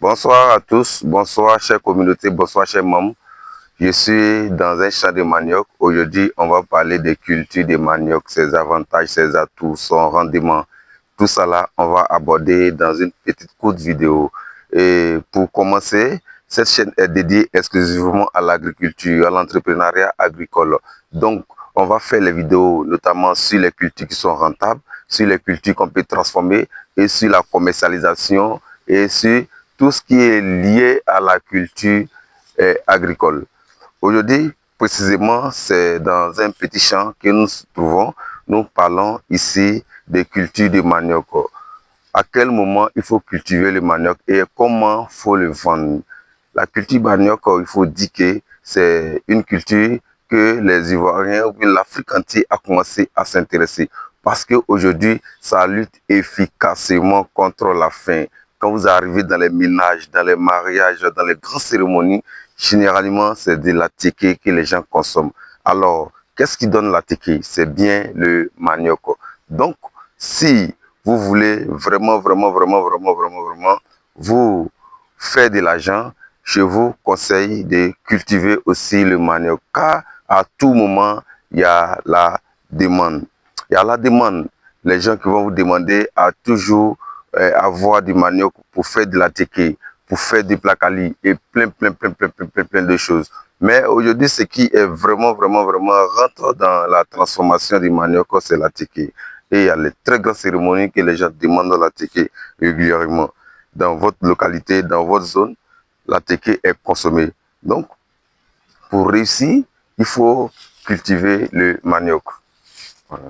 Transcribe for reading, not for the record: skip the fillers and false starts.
Bonsoir à tous, bonsoir chère communauté, bonsoir chers membres. Je suis dans un champ de manioc. Aujourd'hui, on va parler des cultures de manioc, ses avantages, ses atouts, son rendement. Tout ça là, on va aborder dans une petite courte vidéo. Et pour commencer, cette chaîne est dédiée exclusivement à l'agriculture, à l'entrepreneuriat agricole. Donc, on va faire les vidéos notamment sur les cultures qui sont rentables, sur les cultures qu'on peut transformer et sur la commercialisation et sur tout ce qui est lié à la culture agricole. Aujourd'hui, précisément, c'est dans un petit champ que nous nous trouvons. Nous parlons ici des cultures de manioc. À quel moment il faut cultiver le manioc et comment il faut le vendre. La culture manioc, il faut dire que c'est une culture que les Ivoiriens ou bien l'Afrique entière a commencé à s'intéresser. Parce qu'aujourd'hui, ça lutte efficacement contre la faim. Quand vous arrivez dans les ménages, dans les mariages, dans les grandes cérémonies, généralement, c'est de la ticket que les gens consomment. Alors, qu'est-ce qui donne la ticket? C'est bien le manioc. Donc, si vous voulez vraiment vous faire de l'argent, je vous conseille de cultiver aussi le manioc, car à tout moment, il y a la demande. Il y a la demande. Les gens qui vont vous demander à toujours avoir du manioc pour faire de la teke, pour faire du placali et plein de choses. Mais aujourd'hui, ce qui est vraiment rentre dans la transformation du manioc, c'est la teke. Et il y a les très grandes cérémonies que les gens demandent la teke régulièrement. Dans votre localité, dans votre zone, la teke est consommée. Donc, pour réussir, il faut cultiver le manioc. Voilà.